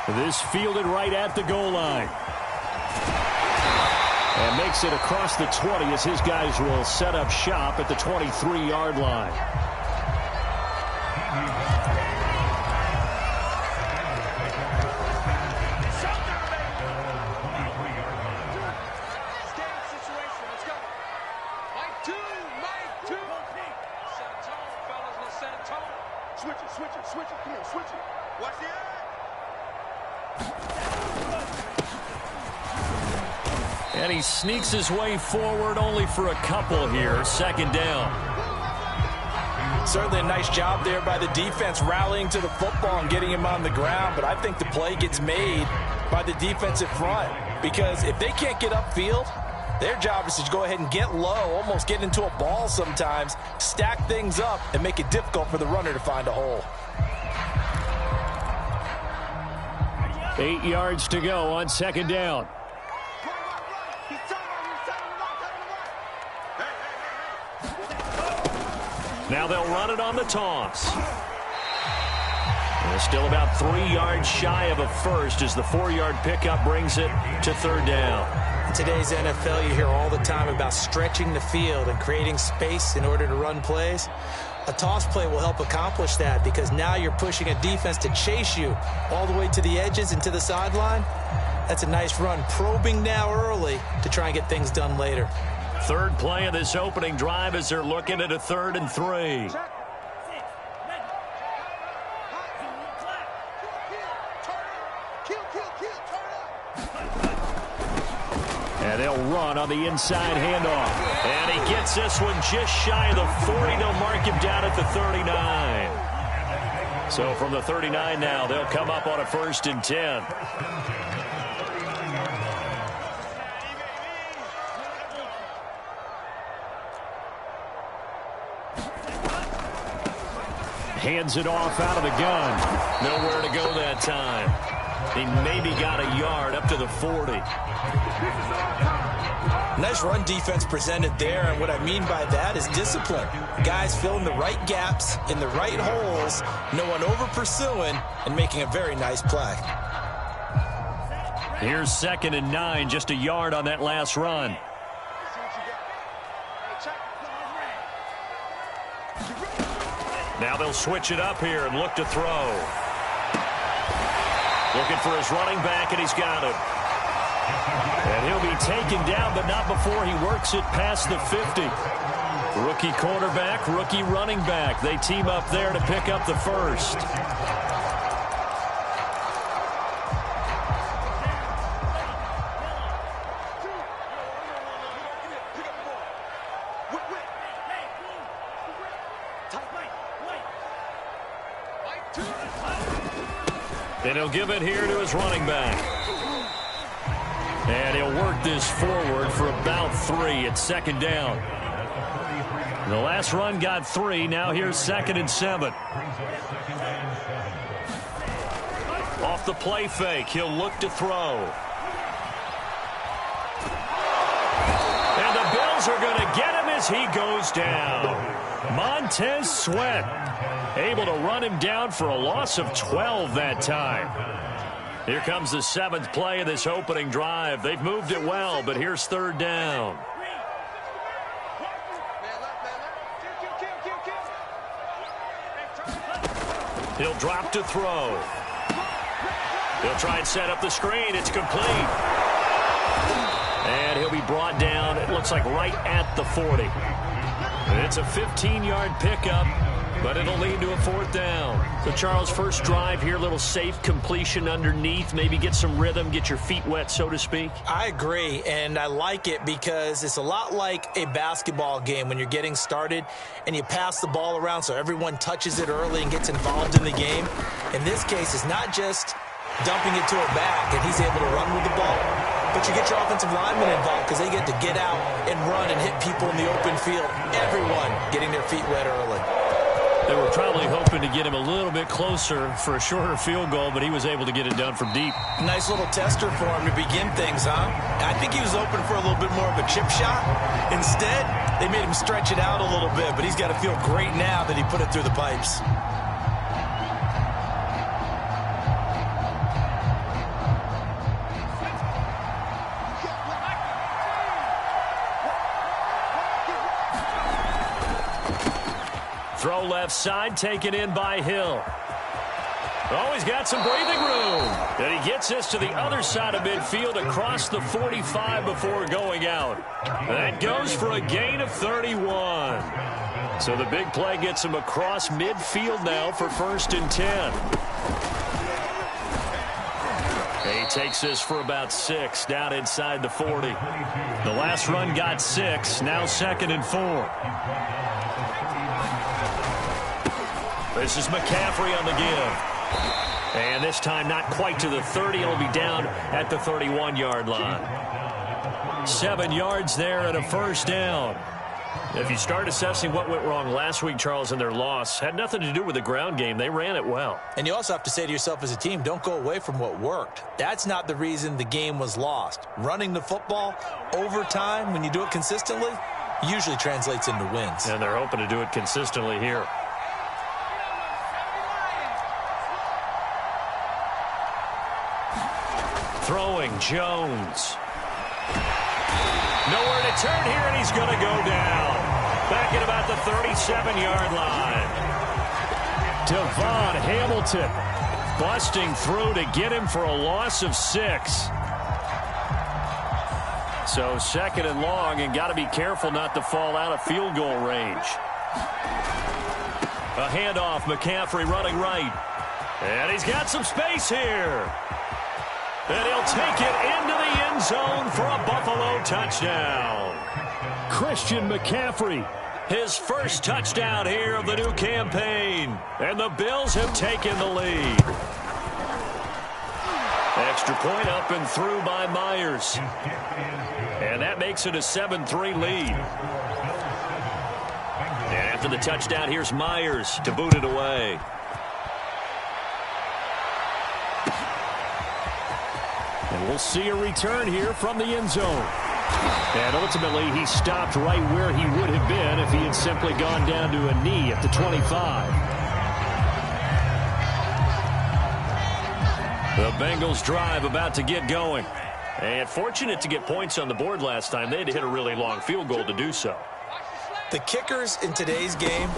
This fielded right at the goal line. And makes it across the 20 as his guys will set up shop at the 23-yard line. Switch it. Come on, switch it. Watch the eye. And he sneaks his way forward only for a couple here. Second down. Certainly a nice job there by the defense rallying to the football and getting him on the ground. But I think the play gets made by the defensive front. Because if they can't get upfield, their job is to go ahead and get low, almost get into a ball sometimes, stack things up, and make it difficult for the runner to find a hole. 8 yards to go on second down. Now they'll run it on the toss. They're still about 3 yards shy of a first as the 4-yard pickup brings it to third down. In today's NFL, you hear all the time about stretching the field and creating space in order to run plays. A toss play will help accomplish that because now you're pushing a defense to chase you all the way to the edges and to the sideline. That's a nice run, probing now early to try and get things done later. Third play of this opening drive as they're looking at a 3rd and 3. And they'll run on the inside handoff. And he gets this one just shy of the 40. They'll mark him down at the 39. So from the 39 now, they'll come up on a 1st and 10. Hands it off out of the gun. Nowhere to go that time. He maybe got a yard up to the 40. Nice run defense presented there, and what I mean by that is discipline. Guys filling the right gaps in the right holes, no one over pursuing, and making a very nice play. Here's 2nd and 9, just a yard on that last run. Now they'll switch it up here and look to throw. Looking for his running back, and he's got him. And he'll be taken down, but not before he works it past the 50. Rookie quarterback, rookie running back. They team up there to pick up the first. And he'll give it here to his running back. And he'll work this forward for about 3 at 2nd down. The last run got 3. Now here's 2nd and 7. Off the play fake, he'll look to throw. And the Bills are going to get him as he goes down. Montez Sweat able to run him down for a loss of 12 that time. Here comes the 7th play of this opening drive. They've moved it well, but here's 3rd down. He'll drop to throw. He'll try and set up the screen. It's complete. And he'll be brought down, it looks like right at the 40. It's a 15-yard pickup, but it'll lead to a 4th down. So, Charles, first drive here, little safe completion underneath, maybe get some rhythm, get your feet wet, so to speak. I agree, and I like it because it's a lot like a basketball game when you're getting started and you pass the ball around so everyone touches it early and gets involved in the game. In this case, it's not just dumping it to a back and he's able to run with the ball, but you get your offensive linemen involved because they get to get out and run and hit people in the open field. Everyone getting their feet wet early. They were probably hoping to get him a little bit closer for a shorter field goal, but he was able to get it done from deep. Nice little tester for him to begin things, huh? I think he was open for a little bit more of a chip shot. Instead, they made him stretch it out a little bit, but he's got to feel great now that he put it through the pipes. Throw left side, taken in by Hill. Oh, he's got some breathing room. And he gets this to the other side of midfield across the 45 before going out. That goes for a gain of 31. So the big play gets him across midfield now for 1st and 10. He takes this for about 6 down inside the 40. The last run got 6, now 2nd and 4. This is McCaffrey on the give. And this time not quite to the 30. It'll be down at the 31-yard line. 7 yards there and a 1st down. If you start assessing what went wrong last week, Charles, in their loss, had nothing to do with the ground game. They ran it well. And you also have to say to yourself as a team, don't go away from what worked. That's not the reason the game was lost. Running the football over time, when you do it consistently, usually translates into wins. And they're hoping to do it consistently here. Throwing, Jones. Nowhere to turn here, and he's going to go down. Back at about the 37-yard line. Devon Hamilton busting through to get him for a loss of 6. So 2nd and long, and got to be careful not to fall out of field goal range. A handoff, McCaffrey running right. And he's got some space here. And he'll take it into the end zone for a Buffalo touchdown. Christian McCaffrey, his first touchdown here of the new campaign. And the Bills have taken the lead. Extra point up and through by Myers. And that makes it a 7-3 lead. And after the touchdown, here's Myers to boot it away. And we'll see a return here from the end zone. And ultimately, he stopped right where he would have been if he had simply gone down to a knee at the 25. The Bengals drive about to get going. And fortunate to get points on the board last time. They had to hit a really long field goal to do so. The kickers in today's game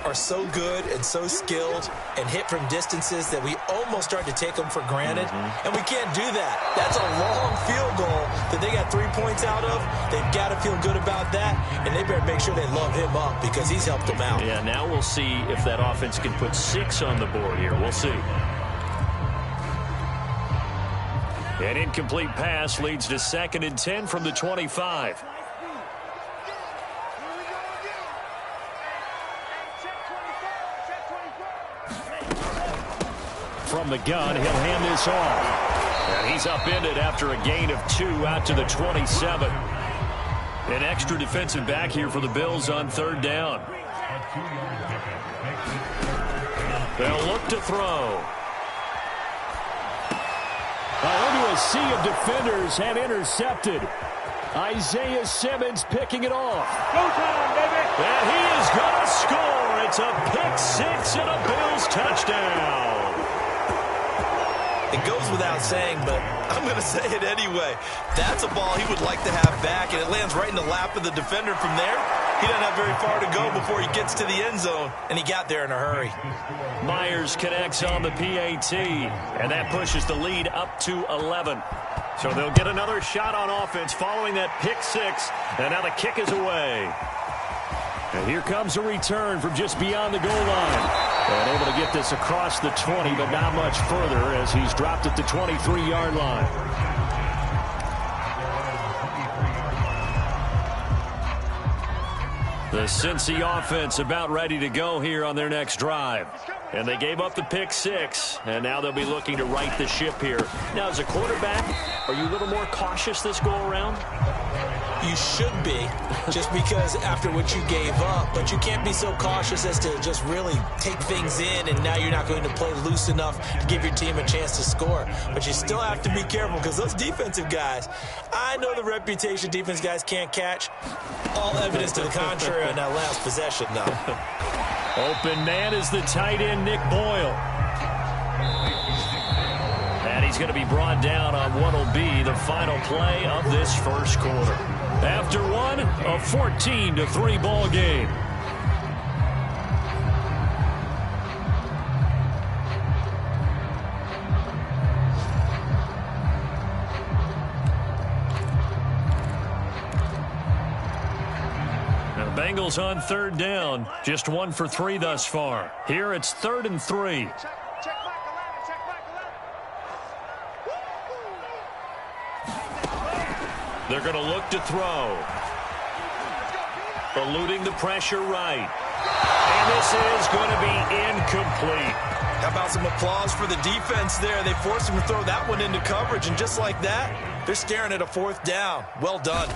are so good and so skilled and hit from distances that we almost start to take them for granted. And we can't do that. That's a long field goal that they got 3 points out of. They've got to feel good about that, and they better make sure they love him up because he's helped them out. Yeah, now we'll see if that offense can put 6 on the board here. We'll see. An incomplete pass leads to 2nd and 10 from the 25. From the gun, he'll hand this off. And he's upended after a gain of 2 out to the 27. An extra defensive back here for the Bills on 3rd down. They'll look to throw. Into a sea of defenders and intercepted. Isaiah Simmons picking it off. Go time, baby. And he is going to score. It's a pick 6 and a Bills touchdown. It goes without saying, but I'm going to say it anyway. That's a ball he would like to have back, and it lands right in the lap of the defender from there. He doesn't have very far to go before he gets to the end zone, and he got there in a hurry. Myers connects on the PAT, and that pushes the lead up to 11. So they'll get another shot on offense following that pick 6, and now the kick is away. And here comes a return from just beyond the goal line. And able to get this across the 20, but not much further as he's dropped at the 23-yard line. The Cincy offense about ready to go here on their next drive. And they gave up the pick 6, and now they'll be looking to right the ship here. Now, as a quarterback, are you a little more cautious this go-around? You should be, just because after what you gave up, but you can't be so cautious as to just really take things in, and now you're not going to play loose enough to give your team a chance to score. But you still have to be careful because those defensive guys, I know the reputation defense guys can't catch. All evidence to the contrary on that last possession, though. Open man is the tight end, Nick Boyle. And he's going to be brought down on what will be the final play of this first quarter. After one, a 14-3 ball game. Bengals on third down. Just 1 for 3 thus far. Here it's 3rd and 3. They're going to look to throw. Eluding the pressure right. And this is going to be incomplete. How about some applause for the defense there? They forced him to throw that one into coverage, and just like that, they're staring at a 4th down. Well done.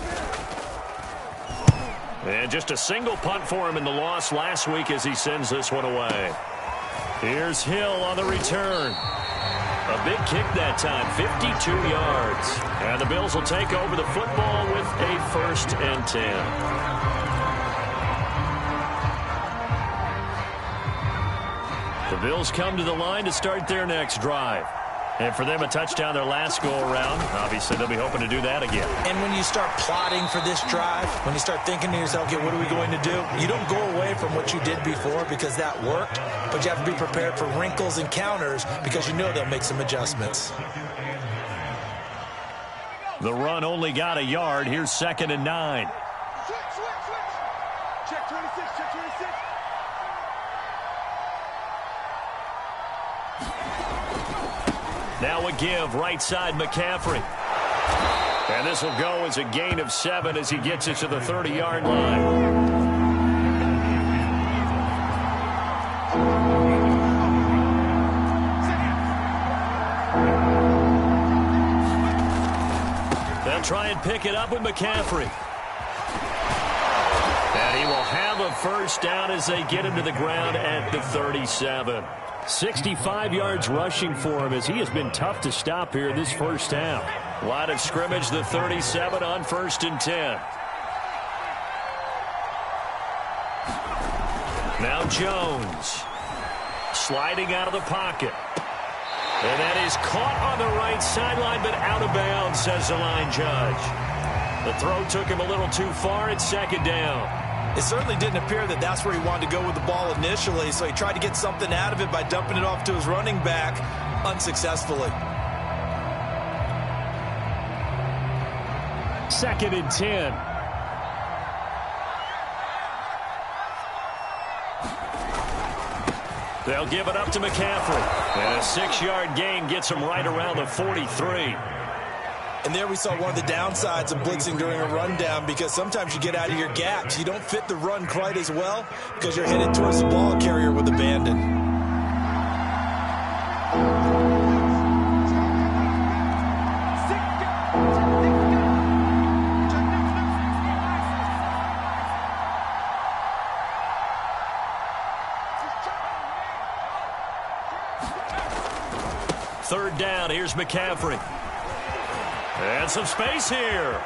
And just a single punt for him in the loss last week as he sends this one away. Here's Hill on the return. A big kick that time, 52 yards. And the Bills will take over the football with a 1st and 10. The Bills come to the line to start their next drive. And for them, a touchdown their last go-around. Obviously, they'll be hoping to do that again. And when you start plotting for this drive, when you start thinking to yourself, okay, what are we going to do? You don't go away from what you did before because that worked, but you have to be prepared for wrinkles and counters because you know they'll make some adjustments. The run only got a yard. Here's 2nd and 9. Switch. Check 26, check 26. Now a give, right side McCaffrey. And this will go as a gain of 7 as he gets it to the 30-yard line. They'll try and pick it up with McCaffrey. And he will have a 1st down as they get him to the ground at the 37. 65 yards rushing for him as he has been tough to stop here this 1st half. Line of scrimmage, the 37 on 1st and 10. Now Jones. Sliding out of the pocket. And that is caught on the right sideline, but out of bounds, says the line judge. The throw took him a little too far. It's 2nd down. It certainly didn't appear that that's where he wanted to go with the ball initially, so he tried to get something out of it by dumping it off to his running back unsuccessfully. 2nd and 10. They'll give it up to McCaffrey. And a 6-yard gain gets him right around the 43. And there we saw one of the downsides of blitzing during a rundown because sometimes you get out of your gaps. You don't fit the run quite as well because you're headed towards the ball carrier with abandon. Third down, here's McCaffrey. And some space here.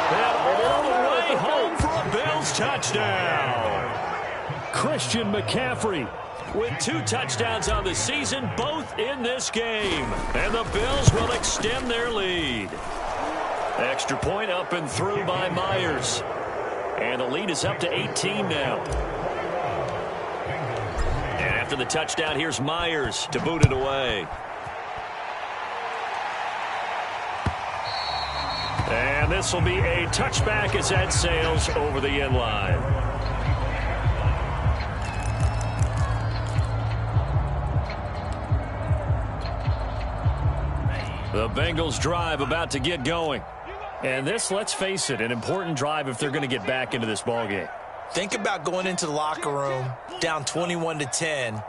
And all the way home for a Bills touchdown. Christian McCaffrey with 2 touchdowns on the season, both in this game. And the Bills will extend their lead. Extra point up and through by Myers. And the lead is up to 18 now. And after the touchdown, here's Myers to boot it away. And this will be a touchback as that sails over the end line. The Bengals drive about to get going. And this, let's face it, an important drive if they're going to get back into this ballgame. Think about going into the locker room down 21-10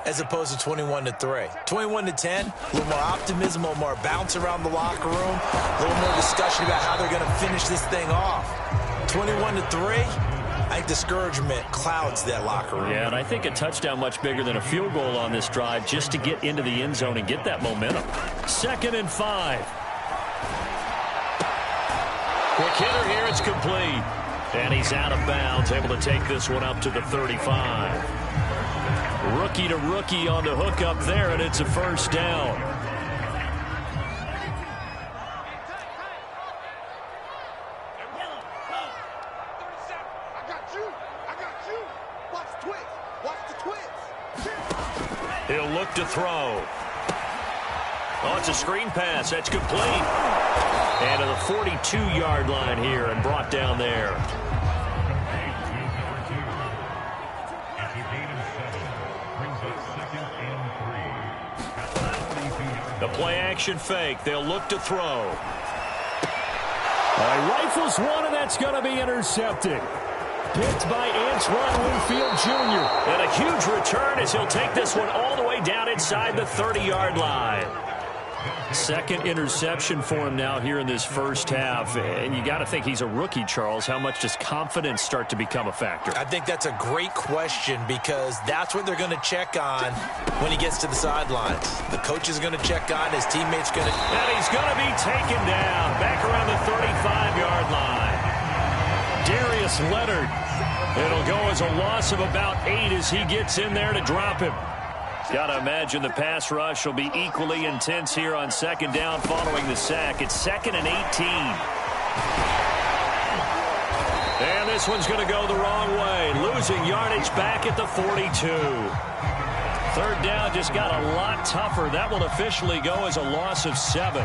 as opposed to 21-3. 21-10, a little more optimism, a little more bounce around the locker room, a little more discussion about how they're going to finish this thing off. 21-3, I think discouragement clouds that locker room. Yeah, and I think a touchdown much bigger than a field goal on this drive just to get into the end zone and get that momentum. 2nd and 5. Quick hitter here, it's complete. And he's out of bounds, able to take this one up to the 35. Rookie to rookie on the hook up there, and it's a 1st down. I got you. Watch the twist. Watch the twist. He'll look to throw. Oh, it's a screen pass. That's complete. And to the 42-yard line here and brought down there. The play-action fake. They'll look to throw. Rifles one, and that's going to be intercepted. Picked by Antoine Winfield Jr. And a huge return as he'll take this one all the way down inside the 30-yard line. Second interception for him now here in this first half. And you got to think he's a rookie, Charles. How much does confidence start to become a factor? I think that's a great question because that's what they're going to check on when he gets to the sidelines. The coach is going to check on, his teammates going to... And he's going to be taken down back around the 35-yard line. Darius Leonard. It'll go as a loss of about 8 as he gets in there to drop him. Got to imagine the pass rush will be equally intense here on second down following the sack. It's 2nd and 18. And this one's going to go the wrong way. Losing yardage back at the 42. Third down just got a lot tougher. That will officially go as a loss of 7.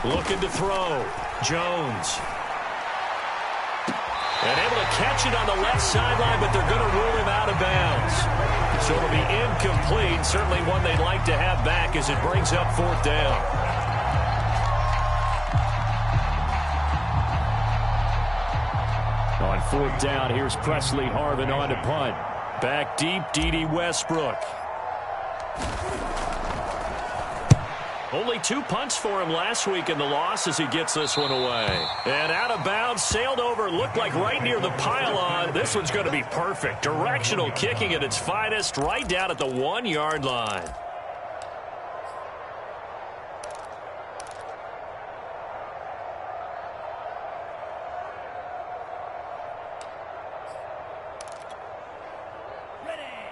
Looking to throw. Jones. And able to catch it on the left sideline, but they're going to rule him out of bounds. So it'll be incomplete. Certainly one they'd like to have back as it brings up 4th down. On 4th down, here's Presley Harvin on to punt. Back deep, D.D. Westbrook. Only 2 punts for him last week in the loss as he gets this one away. And out of bounds, sailed over, looked like right near the pylon. This one's going to be perfect. Directional kicking at its finest, right down at the 1-yard line.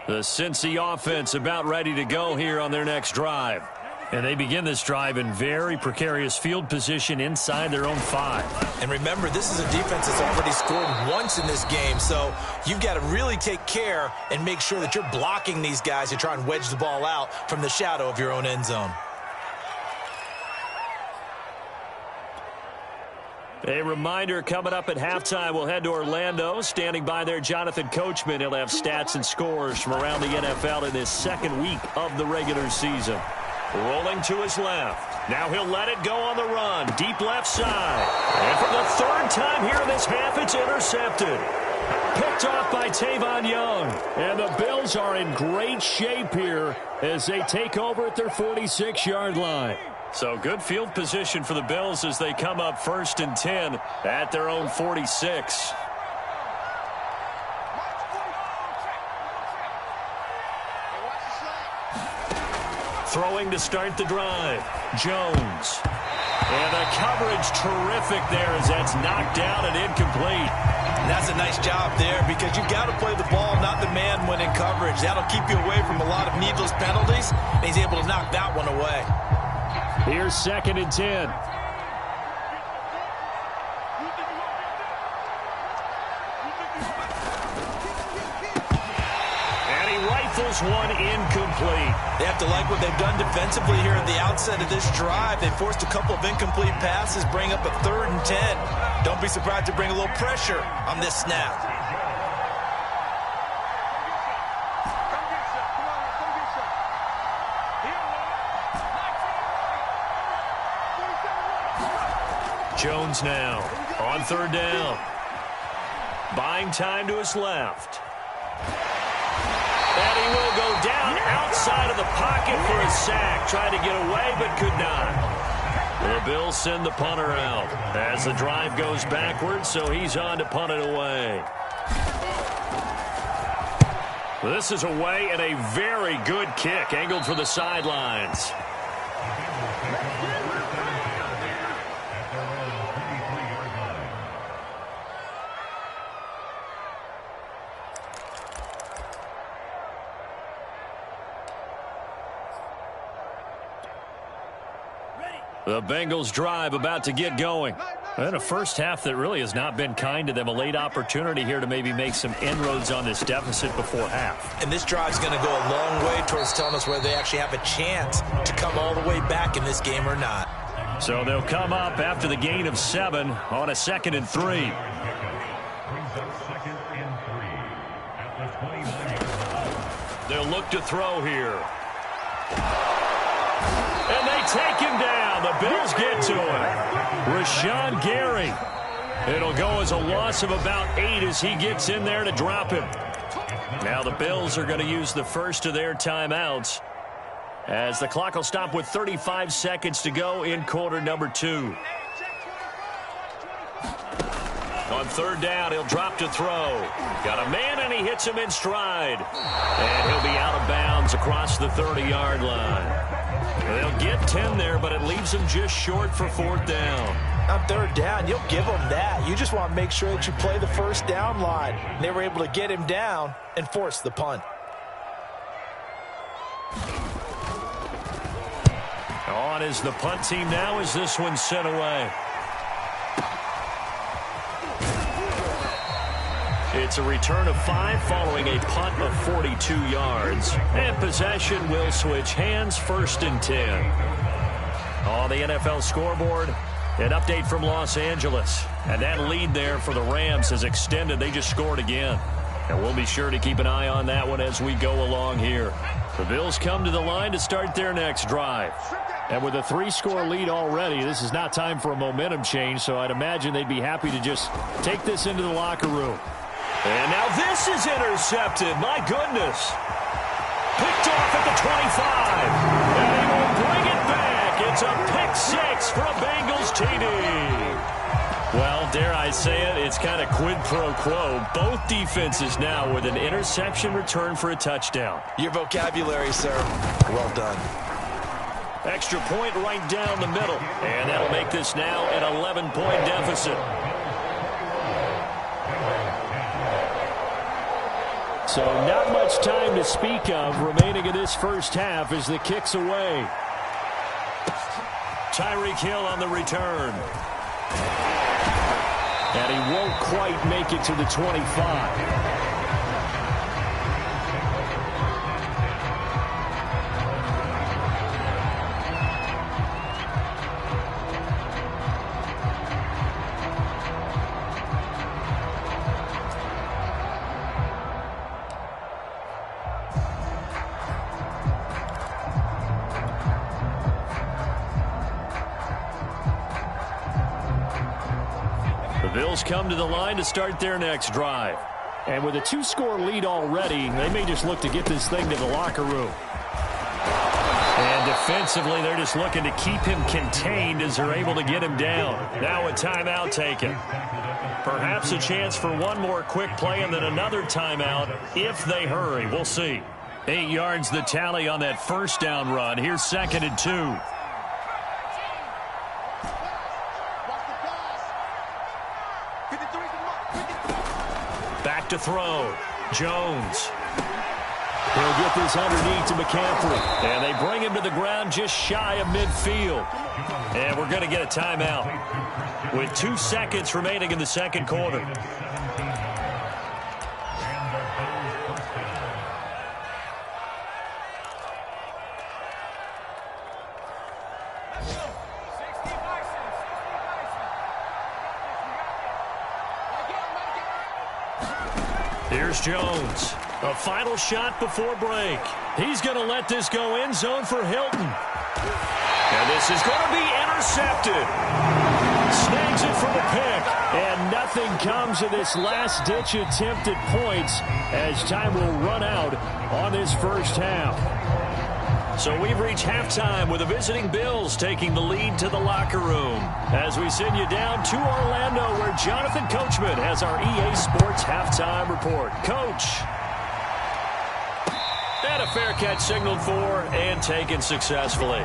The Cincy offense about ready to go here on their next drive. And they begin this drive in very precarious field position inside their own 5. And remember, this is a defense that's already scored once in this game, so you've got to really take care and make sure that you're blocking these guys to try and wedge the ball out from the shadow of your own end zone. A reminder coming up at halftime, we'll head to Orlando. Standing by there, Jonathan Coachman. He'll have stats and scores from around the NFL in this second week of the regular season. Rolling to his left. Now he'll let it go on the run. Deep left side. And for the 3rd time here in this half, it's intercepted. Picked off by Tavon Young. And the Bills are in great shape here as they take over at their 46-yard line. So good field position for the Bills as they come up 1st and 10 at their own 46. Throwing to start the drive. Jones. And the coverage terrific there as that's knocked down and incomplete. And that's a nice job there because you've got to play the ball, not the man when in coverage. That'll keep you away from a lot of needless penalties, and he's able to knock that one away. Here's 2nd and 10. One incomplete. They have to like what they've done defensively here at the outset of this drive. They forced a couple of incomplete passes, bring up a 3rd and 10. Don't be surprised to bring a little pressure on this snap. Jones now on 3rd down. Buying time to his left. And he will go down outside of the pocket for a sack. Tried to get away, but could not. The Bills send the punter out as the drive goes backwards, so he's on to punt it away. This is away and a very good kick, angled for the sidelines. The Bengals drive about to get going. And a first half that really has not been kind to them. A late opportunity here to maybe make some inroads on this deficit before half. And this drive's going to go a long way towards telling us whether they actually have a chance to come all the way back in this game or not. So they'll come up after the gain of 7 on a 2nd and 3. They'll look to throw here. And they take him down. The Bills get to him. Rashawn Gary. It'll go as a loss of about 8 as he gets in there to drop him. Now the Bills are going to use the first of their timeouts as the clock will stop with 35 seconds to go in quarter number 2. On 3rd down, he'll drop to throw. Got a man, and he hits him in stride. And he'll be out of bounds across the 30-yard line. They'll get 10 there, but it leaves them just short for 4th down. On 3rd down, you'll give them that. You just want to make sure that you play the first down line. They were able to get him down and force the punt. On is the punt team now as this one's sent away. It's a return of 5 following a punt of 42 yards. And possession will switch hands, 1st and 10. On the NFL scoreboard, an update from Los Angeles. And that lead there for the Rams has extended. They just scored again. And we'll be sure to keep an eye on that one as we go along here. The Bills come to the line to start their next drive. And with a 3-score lead already, this is not time for a momentum change, so I'd imagine they'd be happy to just take this into the locker room. And now this is intercepted. My goodness. Picked off at the 25. And he will bring it back. It's a pick 6 for a Bengals TD. Well, dare I say it, it's kind of quid pro quo. Both defenses now with an interception return for a touchdown. Your vocabulary, sir. Well done. Extra point right down the middle. And that'll make this now an 11-point deficit. So not much time to speak of remaining in this first half as the kick's away. Tyreek Hill on the return. And he won't quite make it to the 25. Bills come to the line to start their next drive. And with a 2-score lead already, they may just look to get this thing to the locker room. And defensively, they're just looking to keep him contained as they're able to get him down. Now a timeout taken. Perhaps a chance for one more quick play and then another timeout if they hurry. We'll see. 8 yards the tally on that first down run. Here's 2nd and 2. Back to throw. Jones. He'll get this underneath to McCaffrey. And they bring him to the ground just shy of midfield. And we're going to get a timeout with 2 seconds remaining in the second quarter. Here's Jones. A final shot before break. He's going to let this go end zone for Hilton. And this is going to be intercepted. Snags it for the pick. And nothing comes of this last-ditch attempt at points as time will run out on this first half. So we've reached halftime with the visiting Bills taking the lead to the locker room as we send you down to Orlando where Jonathan Coachman has our EA Sports halftime report. Coach. And a fair catch signaled for and taken successfully.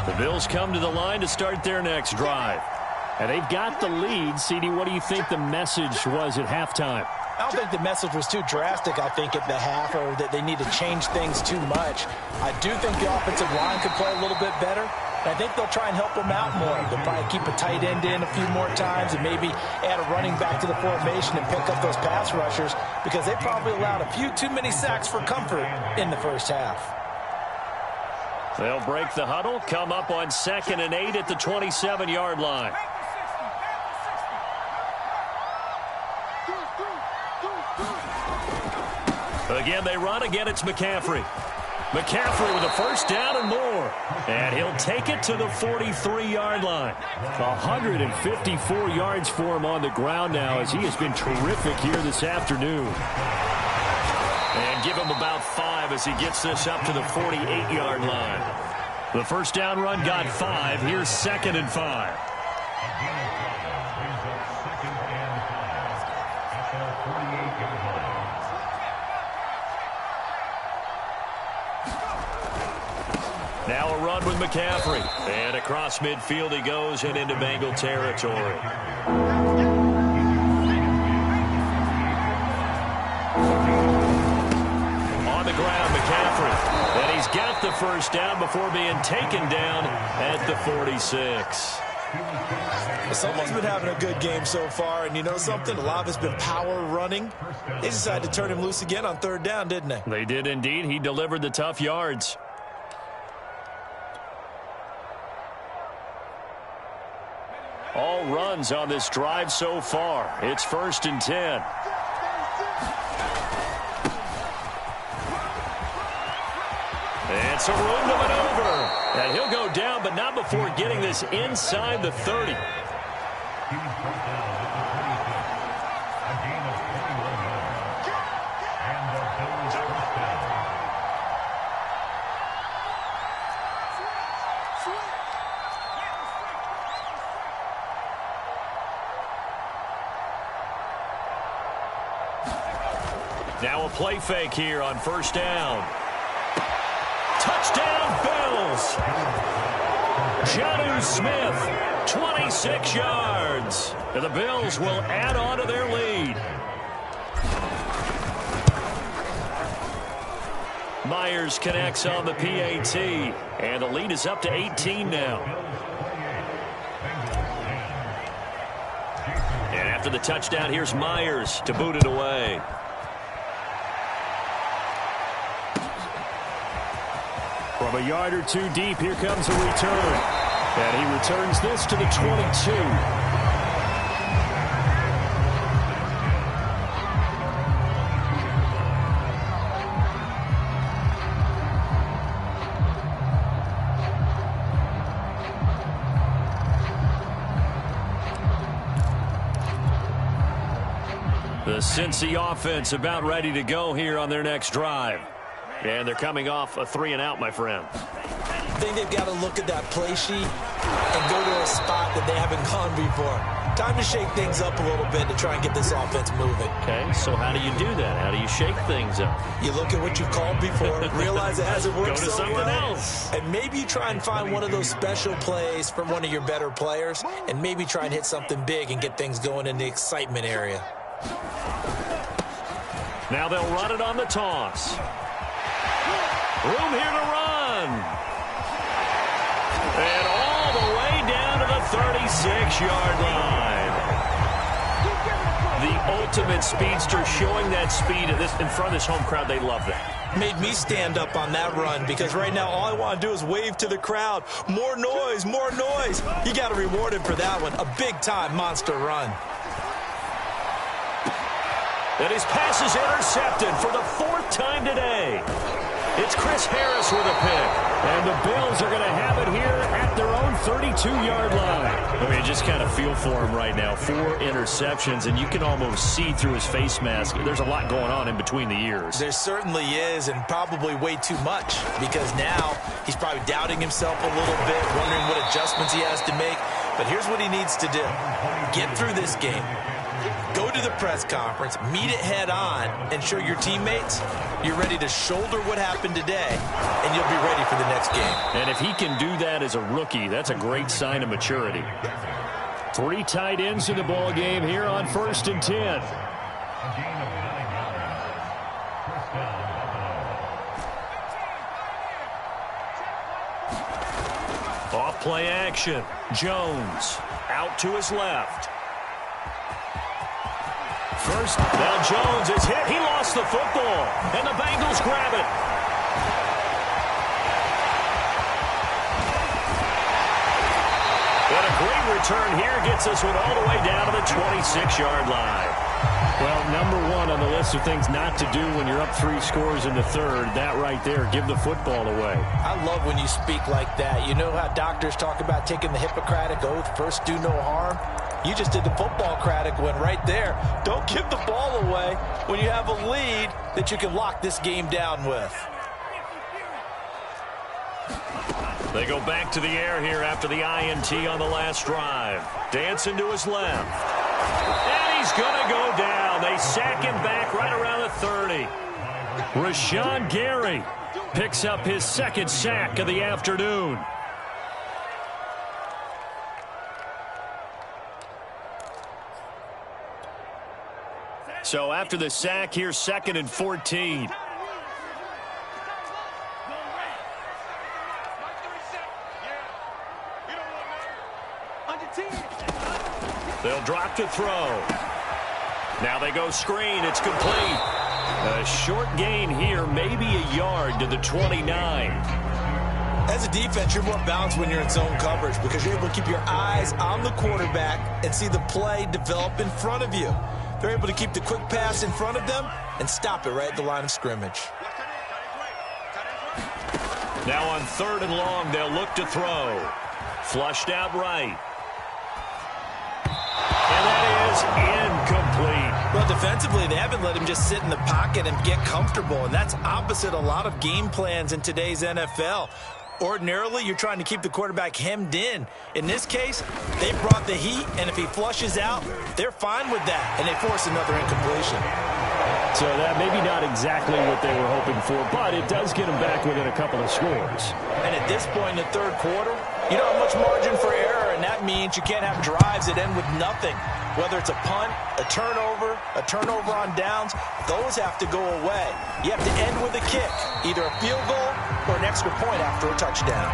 The Bills come to the line to start their next drive. And they've got the lead. CD, what do you think the message was at halftime? I don't think the message was too drastic, I think, at the half, or that they need to change things too much. I do think the offensive line could play a little bit better. And I think they'll try and help them out more. They'll probably keep a tight end in a few more times and maybe add a running back to the formation and pick up those pass rushers, because they probably allowed a few too many sacks for comfort in the first half. They'll break the huddle, come up on 2nd and 8 at the 27-yard line. Again, they run. Again, it's McCaffrey. McCaffrey with a first down and more. And he'll take it to the 43-yard line. 154 yards for him on the ground now, as he has been terrific here this afternoon. And give him about 5 as he gets this up to the 48-yard line. The first down run got 5. Here's 2nd and 5. Now a run with McCaffrey. And across midfield he goes and into Bengal territory. On the ground, McCaffrey. And he's got the first down before being taken down at the 46. Someone's been having a good game so far, and you know something? A lot of it's been power running. They decided to turn him loose again on 3rd down, didn't they? They did indeed. He delivered the tough yards. All runs on this drive so far. It's 1st and 10. And some room to maneuver. And he'll go down, but not before getting this inside the 30. Now a play fake here on 1st down. Touchdown, Bills. Jonnu Smith, 26 yards. And the Bills will add on to their lead. Myers connects on the PAT. And the lead is up to 18 now. And after the touchdown, here's Myers to boot it away. From a yard or two deep, here comes a return. And he returns this to the 22. The Cincy offense about ready to go here on their next drive. And they're coming off a 3-and-out, my friend. I think they've got to look at that play sheet and go to a spot that they haven't gone before. Time to shake things up a little bit to try and get this offense moving. Okay, so how do you do that? How do you shake things up? You look at what you've called before, realize it hasn't worked so well. Go to something else. And maybe you try and find one of those special plays from one of your better players, and maybe try and hit something big and get things going in the excitement area. Now they'll run it on the toss. Room here to run. And all the way down to the 36-yard line. The ultimate speedster, showing that speed in front of this home crowd. They love that. Made me stand up on that run, because right now all I want to do is wave to the crowd. More noise, more noise. You got to reward him for that one. A big-time monster run. And his pass is intercepted for the 4th time today. It's Chris Harris with a pick. And the Bills are going to have it here at their own 32-yard line. I mean, just kind of feel for him right now. 4 interceptions, and you can almost see through his face mask. There's a lot going on in between the ears. There certainly is, and probably way too much, because now he's probably doubting himself a little bit, wondering what adjustments he has to make. But here's what he needs to do. Get through this game. Go to the press conference, meet it head on, and show your teammates you're ready to shoulder what happened today, and you'll be ready for the next game. And if he can do that as a rookie, that's a great sign of maturity. 3 tight ends in the ball game here on 1st and 10. Off play action. Jones out to his left. First, now Jones is hit. He lost the football, and the Bengals grab it. And a great return here gets this one all the way down to the 26-yard line. Well, number one on the list of things not to do when you're up 3 scores in the third, that right there, give the football away. I love when you speak like that. You know how doctors talk about taking the Hippocratic Oath, first do no harm? You just did the football-cratic one right there. Don't give the ball away when you have a lead that you can lock this game down with. They go back to the air here after the INT on the last drive. Dancing to his left. And he's going to go down. They sack him back right around the 30. Rashawn Gary picks up his 2nd sack of the afternoon. So after the sack, here's 2nd and 14. They'll drop to throw. Now they go screen. It's complete. A short gain here, maybe a yard to the 29. As a defense, you're more balanced when you're in zone coverage because you're able to keep your eyes on the quarterback and see the play develop in front of you. They're able to keep the quick pass in front of them and stop it right at the line of scrimmage. Now on 3rd and long, they'll look to throw. Flushed out right. And that is incomplete. Well, defensively, they haven't let him just sit in the pocket and get comfortable, and that's opposite a lot of game plans in today's NFL. Ordinarily, you're trying to keep the quarterback hemmed in. In this case, they brought the heat, and if he flushes out, they're fine with that, and they force another incompletion. So that maybe not exactly what they were hoping for, but it does get them back within a couple of scores. And at this point in the 3rd quarter, you don't have much margin for error, and that means you can't have drives that end with nothing. Whether it's a punt, a turnover on downs, those have to go away. You have to end with a kick, either a field goal or an extra point after a touchdown.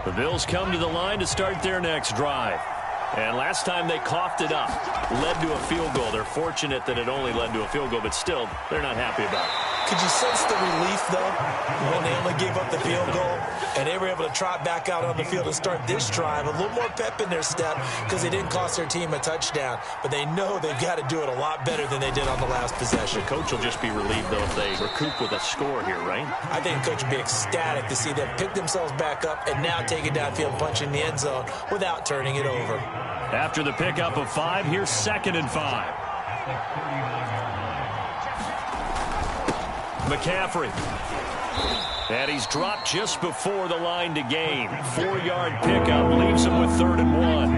The Bills come to the line to start their next drive. And last time they coughed it up, led to a field goal. They're fortunate that it only led to a field goal, but still, they're not happy about it. Could you sense the relief, though, when they only gave up the field goal and they were able to trot back out on the field and start this drive? A little more pep in their step because they didn't cost their team a touchdown, but they know they've got to do it a lot better than they did on the last possession. The coach will just be relieved, though, if they recoup with a score here, right? I think the coach would be ecstatic to see them pick themselves back up and now take it downfield, punch in the end zone without turning it over. After the pickup of 5, here's 2nd and 5. McCaffrey. And he's dropped just before the line to gain. 4-yard pickup leaves him with 3rd and 1.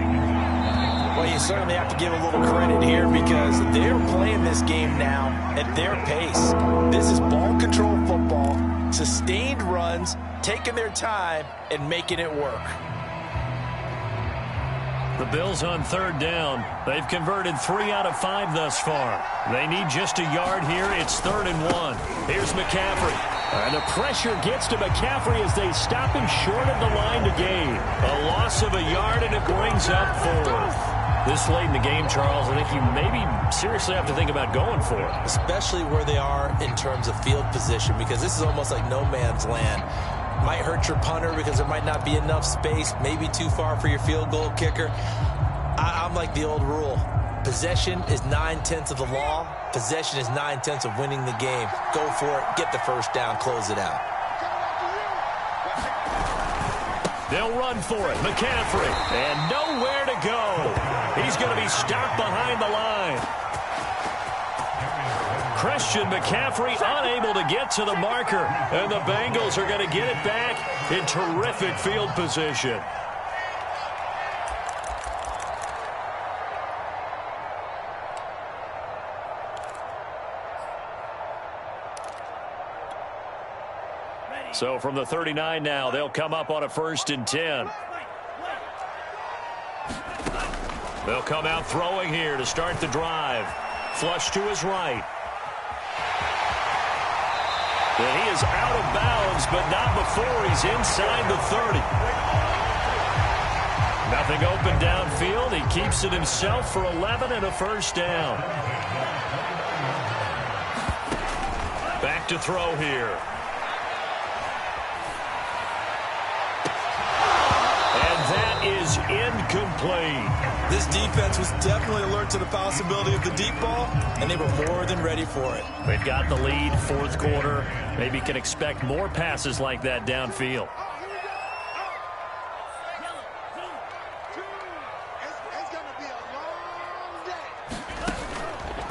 Well, you certainly have to give a little credit here because they're playing this game now at their pace. This is ball control football, sustained runs, taking their time, and making it work. The Bills on 3rd down. They've converted 3 out of 5 thus far. They need just a yard here. It's 3rd and 1. Here's McCaffrey. And the pressure gets to McCaffrey as they stop him short of the line to gain. A loss of a yard, and it brings up 4th. This late in the game, Charles, I think you maybe seriously have to think about going for it. Especially where they are in terms of field position, because this is almost like no man's land. Might hurt your punter because there might not be enough space, maybe too far for your field goal kicker. I'm like the old rule. Possession is 9/10 of the law. Possession is 9/10 of winning the game. Go for it, get the first down, close it out. They'll run for it. McCaffrey. And nowhere to go. He's going to be stopped behind the line. Christian McCaffrey unable to get to the marker. And the Bengals are going to get it back in terrific field position. So from the 39 now, they'll come up on a 1st and 10. They'll come out throwing here to start the drive. Flush to his right. And he is out of bounds, but not before he's inside the 30. Nothing open downfield. He keeps it himself for 11 and a 1st down. Back to throw here. Is incomplete. This defense was definitely alert to the possibility of the deep ball, and they were more than ready for it. They've got the lead, 4th quarter. Maybe can expect more passes like that downfield.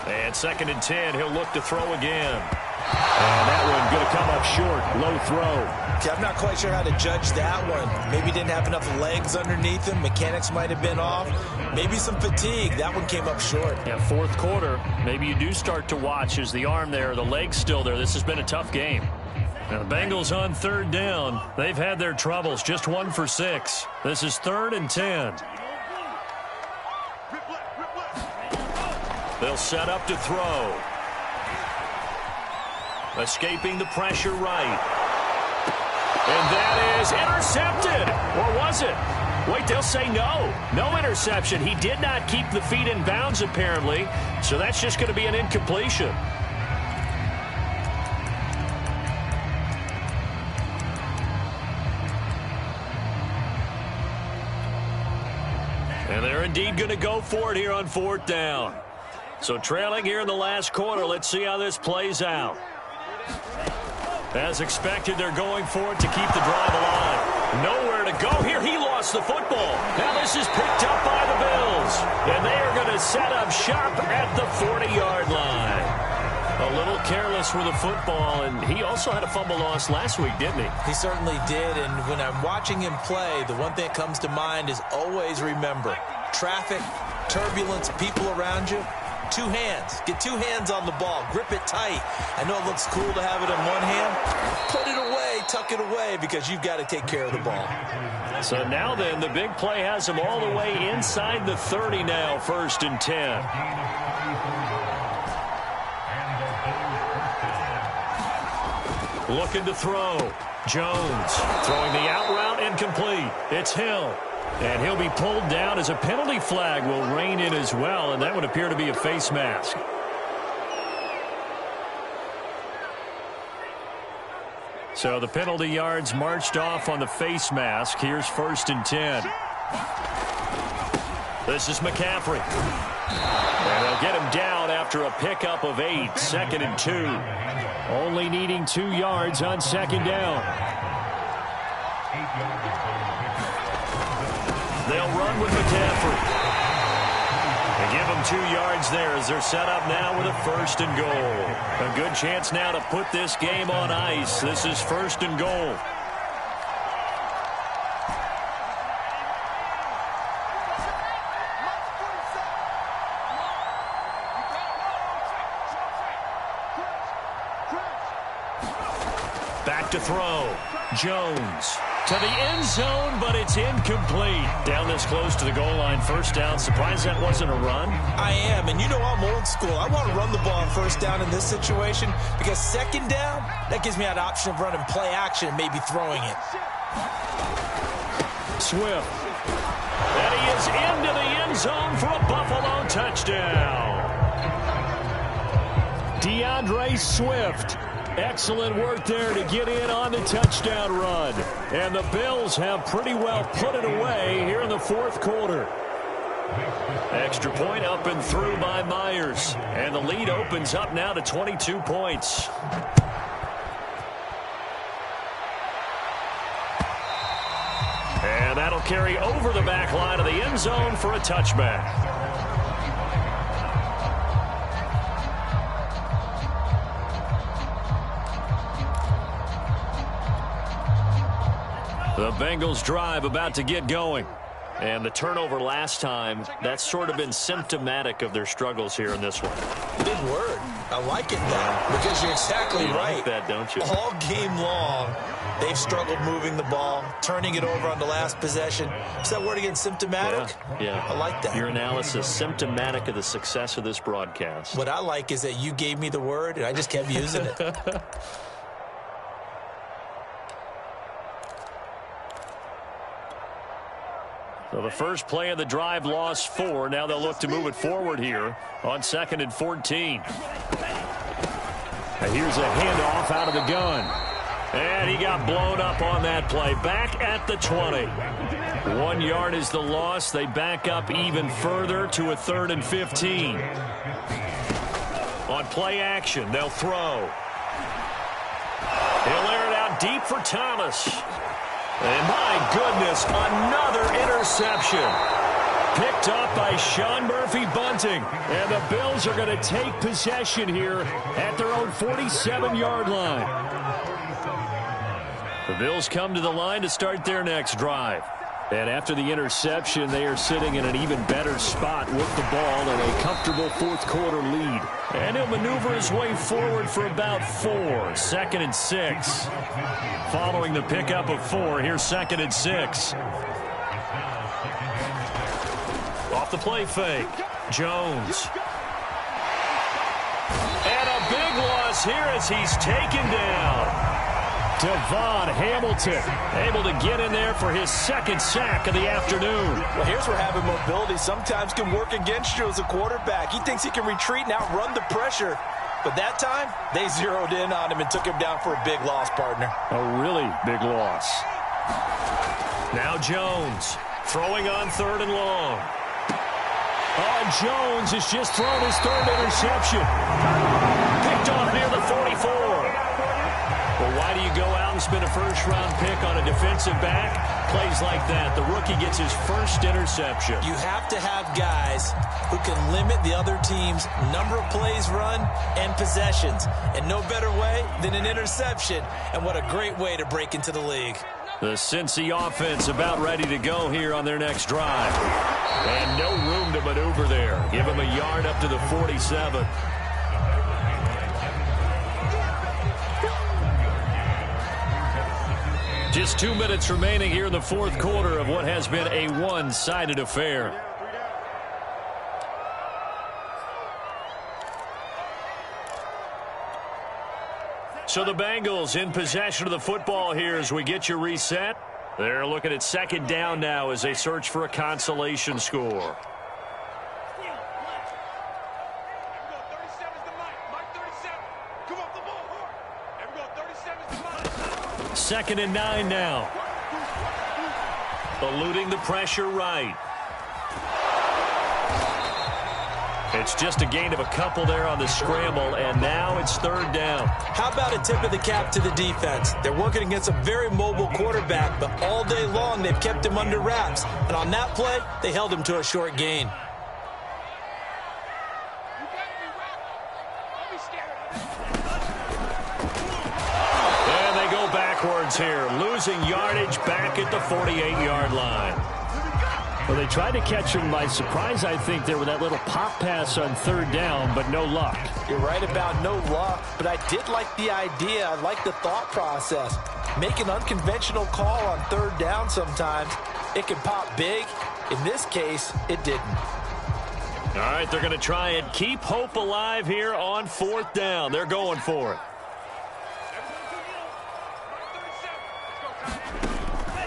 And 2nd and 10, he'll look to throw again. And that one going to come up short. Low throw. Okay, I'm not quite sure how to judge that one. Maybe didn't have enough legs underneath him. Mechanics might have been off. Maybe some fatigue. That one came up short. Yeah, 4th quarter. Maybe you do start to watch. Is the arm there? The leg's still there? This has been a tough game. Now the Bengals on 3rd down. They've had their troubles. Just 1 for 6. This is 3rd and 10. They'll set up to throw. Escaping the pressure right. And that is intercepted. Or was it? Wait, they'll say no. No interception. He did not keep the feet in bounds, apparently. So that's just going to be an incompletion. And they're indeed going to go for it here on 4th down. So trailing here in the last quarter. Let's see how this plays out. As expected, they're going for it to keep the drive alive. Nowhere to go here. He lost the football. Now this is picked up by the Bills. And they are going to set up shop at the 40-yard line. A little careless with the football, and he also had a fumble loss last week, didn't he? He certainly did, and when I'm watching him play, the one thing that comes to mind is always remember, traffic, turbulence, people around you. 2 hands. Get 2 hands on the ball. Grip it tight. I know it looks cool to have it in one hand. Put it away. Tuck it away because you've got to take care of the ball. So now then, the big play has him all the way inside the 30 now. 1st and 10. Looking to throw. Jones throwing the out route incomplete. It's Hill. And he'll be pulled down as a penalty flag will rein in as well, and that would appear to be a face mask. So the penalty yards marched off on the face mask. Here's 1st and 10. This is McCaffrey. And they'll get him down after a pickup of 8. 2nd and 2. Only needing 2 yards on 2nd down. They'll run with McCaffrey. They give him 2 yards there as they're set up now with a 1st and goal. A good chance now to put this game on ice. This is 1st and goal. Back to throw. Jones. To the end zone, but it's incomplete. Down this close to the goal line, 1st down. Surprised that wasn't a run? I am, and you know I'm old school. I want to run the ball on 1st down in this situation because 2nd down, that gives me that option of running play action and maybe throwing it. Swift. And he is into the end zone for a Buffalo touchdown. DeAndre Swift. Excellent work there to get in on the touchdown run. And the Bills have pretty well put it away here in the 4th quarter. Extra point up and through by Myers. And the lead opens up now to 22 points. And that'll carry over the back line of the end zone for a touchback. The Bengals drive about to get going. And the turnover last time, that's sort of been symptomatic of their struggles here in this one. Big word. I like it now because you're exactly right. You like that, don't you? All game long, they've struggled moving the ball, turning it over on the last possession. Is that word again, symptomatic? Yeah. I like that. Your analysis, symptomatic of the success of this broadcast. What I like is that you gave me the word, and I just kept using it. So the first play of the drive lost 4. Now they'll look to move it forward here on 2nd and 14. And here's a handoff out of the gun. And he got blown up on that play. Back at the 20. 1 yard is the loss. They back up even further to a 3rd and 15. On play action, they'll throw. He'll air it out deep for Thomas. And my goodness, another interception. Picked up by Sean Murphy-Bunting. And the Bills are going to take possession here at their own 47-yard line. The Bills come to the line to start their next drive. And after the interception, they are sitting in an even better spot with the ball and a comfortable fourth-quarter lead. And he'll maneuver his way forward for about 4. 2nd and 6. Following the pickup of 4, here's 2nd and 6. Off the play fake, Jones. And a big loss here as he's taken down. Devon Hamilton able to get in there for his 2nd sack of the afternoon. Well, here's where having mobility sometimes can work against you as a quarterback. He thinks he can retreat and outrun the pressure. But that time, they zeroed in on him and took him down for a big loss, partner. A really big loss. Now Jones throwing on 3rd and long. Oh, Jones has just thrown his 3rd interception. Picked off near the 44. Well, why do you go out and spend a first-round pick on a defensive back? Plays like that. The rookie gets his first interception. You have to have guys who can limit the other team's number of plays run and possessions. And no better way than an interception. And what a great way to break into the league. The Cincy offense about ready to go here on their next drive. And no room to maneuver there. Give him a yard up to the 47. Just 2 minutes remaining here in the fourth quarter of what has been a one-sided affair. So the Bengals in possession of the football here as we get you reset. They're looking at 2nd down now as they search for a consolation score. 2nd and 9 now. Eluding the pressure right. It's just a gain of a couple there on the scramble, and now it's 3rd down. How about a tip of the cap to the defense? They're working against a very mobile quarterback, but all day long they've kept him under wraps. And on that play, they held him to a short gain. And they go backwards here, losing yardage back at the 48-yard line. Well, they tried to catch him by surprise, I think, there with that little pop pass on 3rd down, but no luck. You're right about no luck, but I did like the idea. I like the thought process. Make an unconventional call on 3rd down sometimes. It can pop big. In this case, it didn't. All right, they're going to try and keep hope alive here on 4th down. They're going for it.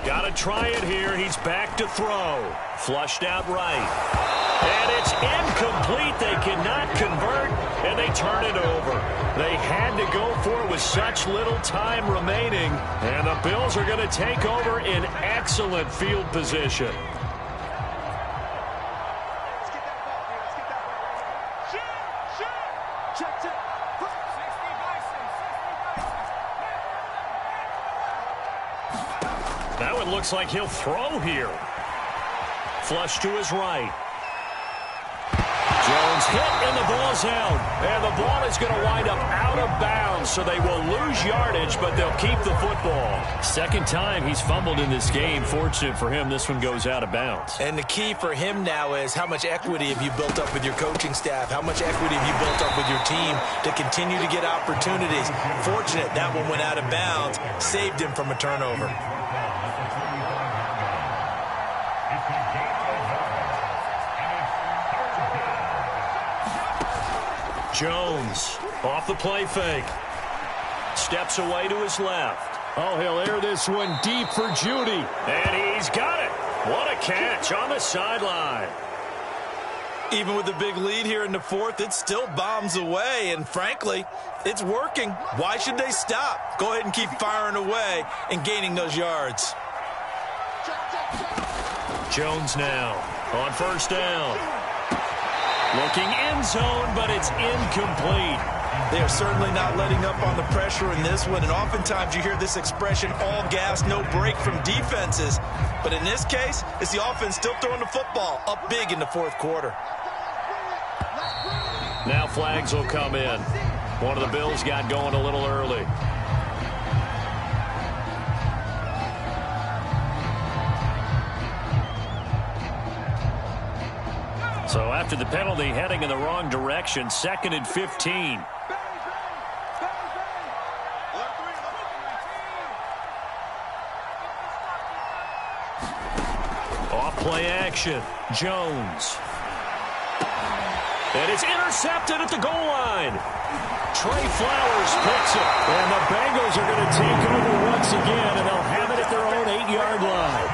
Got to try it here. He's back to throw. Flushed out right. And it's incomplete. They cannot convert, and they turn it over. They had to go for it with such little time remaining, and the Bills are going to take over in excellent field position. That one looks like he'll throw here. Flush to his right. Jones hit, and the ball's out. And the ball is going to wind up out of bounds, so they will lose yardage, but they'll keep the football. Second time he's fumbled in this game. Fortunate for him, this one goes out of bounds. And the key for him now is how much equity have you built up with your coaching staff? How much equity have you built up with your team to continue to get opportunities? Fortunate that one went out of bounds, saved him from a turnover. Jones off the play fake. Steps away to his left. Oh, he'll air this one deep for Judy. And he's got it. What a catch on the sideline. Even with the big lead here in the fourth, it still bombs away. And frankly, it's working. Why should they stop? Go ahead and keep firing away and gaining those yards. Jones now on first down. Looking end zone, but it's incomplete. They are certainly not letting up on the pressure in this one, and oftentimes you hear this expression, all gas, no break from defenses. But in this case, it's the offense still throwing the football up big in the fourth quarter. Now flags will come in. One of the Bills got going a little early. So after the penalty, heading in the wrong direction, 2nd and 15. Off play action. Jones. And it's intercepted at the goal line. Trey Flowers picks it. And the Bengals are going to take over once again, and they'll have it at their own 8-yard line.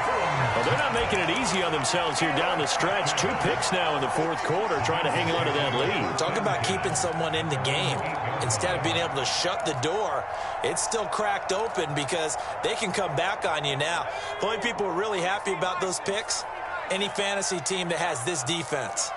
Well, they're not making it easy on themselves here down the stretch. 2 picks now in the fourth quarter, trying to hang on to that lead. Talk about keeping someone in the game. Instead of being able to shut the door, it's still cracked open because they can come back on you now. The only people who are really happy about those picks, any fantasy team that has this defense.